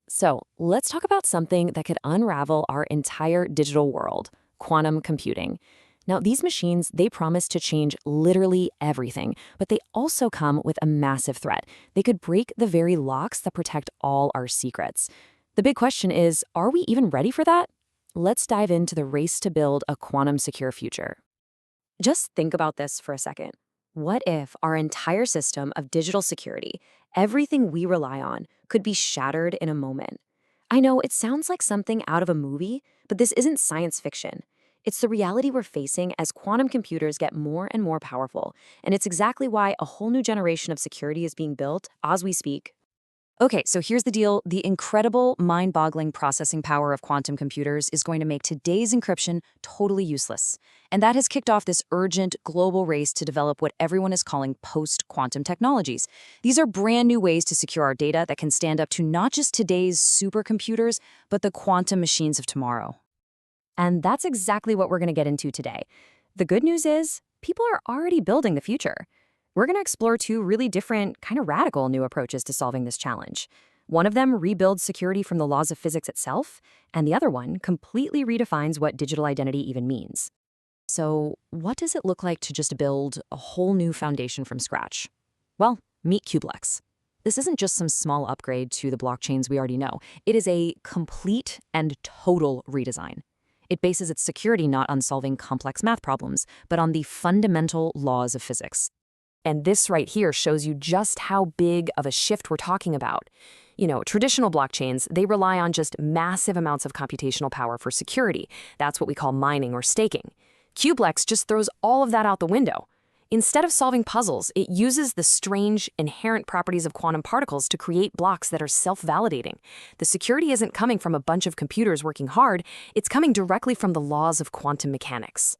So let's talk about something that could unravel our entire digital world, quantum computing. Now, these machines, they promise to change literally everything, but they also come with a massive threat. They could break the very locks that protect all our secrets. The big question is, are we even ready for that? Let's dive into the race to build a quantum secure future. Just think about this for a second. What if our entire system of digital security, everything we rely on, could be shattered in a moment? I know it sounds like something out of a movie, but this isn't science fiction. It's the reality we're facing as quantum computers get more and more powerful, and it's exactly why a whole new generation of security is being built as we speak. Okay, so here's the deal. The incredible, mind-boggling processing power of quantum computers is going to make today's encryption totally useless. And that has kicked off this urgent global race to develop what everyone is calling post-quantum technologies. These are brand new ways to secure our data that can stand up to not just today's supercomputers, but the quantum machines of tomorrow. And that's exactly what we're going to get into today. The good news is, people are already building the future. We're going to explore two really different, kind of radical new approaches to solving this challenge. One of them rebuilds security from the laws of physics itself, and the other one completely redefines what digital identity even means. So, what does it look like to just build a whole new foundation from scratch? Well, meet Qblex. This isn't just some small upgrade to the blockchains we already know. It is a complete and total redesign. It bases its security not on solving complex math problems, but on the fundamental laws of physics. And this right here shows you just how big of a shift we're talking about. Traditional blockchains, they rely on just massive amounts of computational power for security. That's what we call mining or staking. Qblex just throws all of that out the window. Instead of solving puzzles, it uses the strange, inherent properties of quantum particles to create blocks that are self-validating. The security isn't coming from a bunch of computers working hard, it's coming directly from the laws of quantum mechanics.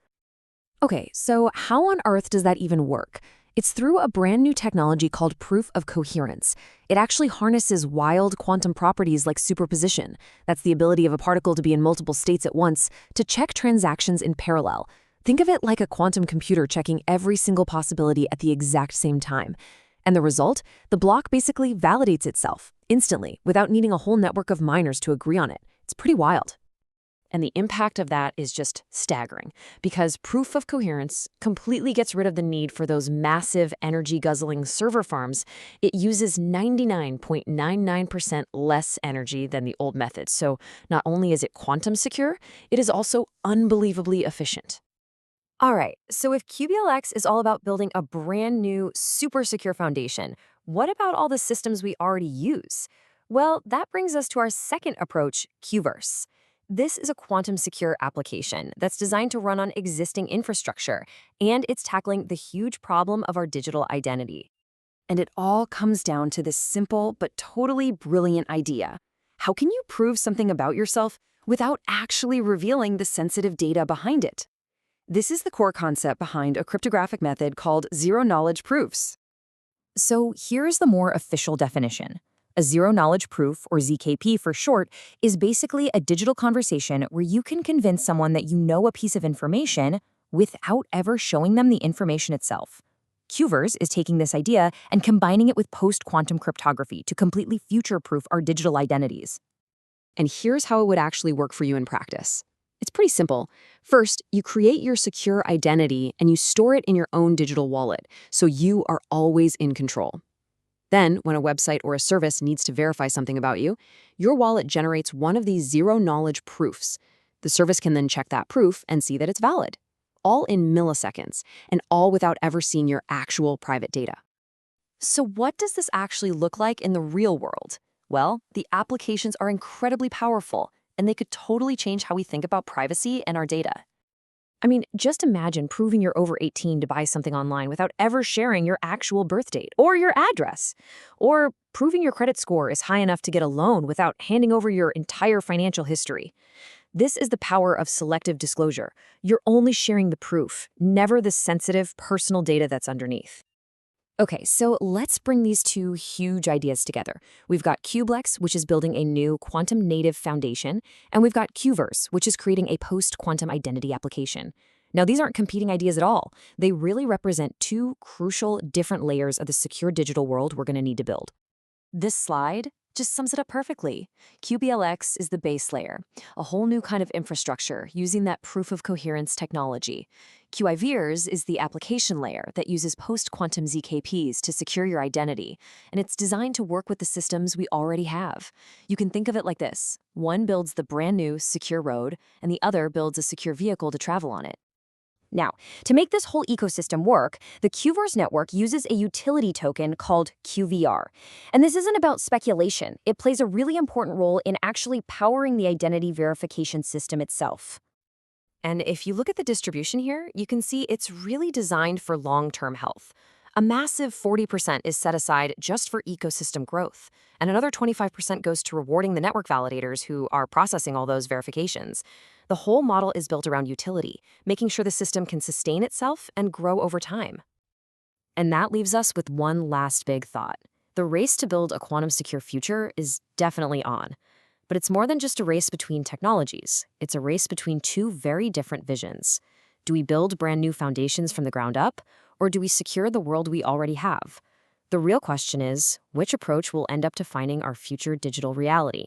Okay, so how on earth does that even work? It's through a brand new technology called proof of coherence. It actually harnesses wild quantum properties like superposition. That's the ability of a particle to be in multiple states at once to check transactions in parallel. Think of it like a quantum computer checking every single possibility at the exact same time. And the result? The block basically validates itself instantly without needing a whole network of miners to agree on it. It's pretty wild. And the impact of that is just staggering, because proof of coherence completely gets rid of the need for those massive energy-guzzling server farms. It uses 99.99% less energy than the old methods. So not only is it quantum secure, it is also unbelievably efficient. All right, so if Qblex is all about building a brand new, super secure foundation, what about all the systems we already use? Well, that brings us to our second approach, Qverse. This is a quantum secure application that's designed to run on existing infrastructure, and it's tackling the huge problem of our digital identity. And it all comes down to this simple but totally brilliant idea. How can you prove something about yourself without actually revealing the sensitive data behind it? This is the core concept behind a cryptographic method called zero-knowledge proofs. So here's the more official definition. A zero-knowledge proof, or ZKP for short, is basically a digital conversation where you can convince someone that you know a piece of information without ever showing them the information itself. Qverse is taking this idea and combining it with post-quantum cryptography to completely future-proof our digital identities. And here's how it would actually work for you in practice. It's pretty simple. First, you create your secure identity and you store it in your own digital wallet, so you are always in control. Then, when a website or a service needs to verify something about you, your wallet generates one of these zero-knowledge proofs. The service can then check that proof and see that it's valid, all in milliseconds, and all without ever seeing your actual private data. So what does this actually look like in the real world? Well, the applications are incredibly powerful, and they could totally change how we think about privacy and our data. I mean, just imagine proving you're over 18 to buy something online without ever sharing your actual birth date or your address. Or proving your credit score is high enough to get a loan without handing over your entire financial history. This is the power of selective disclosure. You're only sharing the proof, never the sensitive, personal data that's underneath. Okay, so let's bring these two huge ideas together. We've got Qblex, which is building a new quantum-native foundation, and we've got Qverse, which is creating a post-quantum identity application. Now, these aren't competing ideas at all. They really represent two crucial, different layers of the secure digital world we're going to need to build. This slide just sums it up perfectly. Qblex is the base layer, a whole new kind of infrastructure using that proof of coherence technology. QIVeers is the application layer that uses post-quantum ZKPs to secure your identity, and it's designed to work with the systems we already have. You can think of it like this. One builds the brand new secure road, and the other builds a secure vehicle to travel on it. Now, to make this whole ecosystem work, the Qverse network uses a utility token called QVR. And this isn't about speculation. It plays a really important role in actually powering the identity verification system itself. And if you look at the distribution here, you can see it's really designed for long-term health. A massive 40% is set aside just for ecosystem growth, and another 25% goes to rewarding the network validators who are processing all those verifications. The whole model is built around utility, making sure the system can sustain itself and grow over time. And that leaves us with one last big thought. The race to build a quantum-secure future is definitely on. But it's more than just a race between technologies. It's a race between two very different visions. Do we build brand new foundations from the ground up, or do we secure the world we already have? The real question is, which approach will end up defining our future digital reality?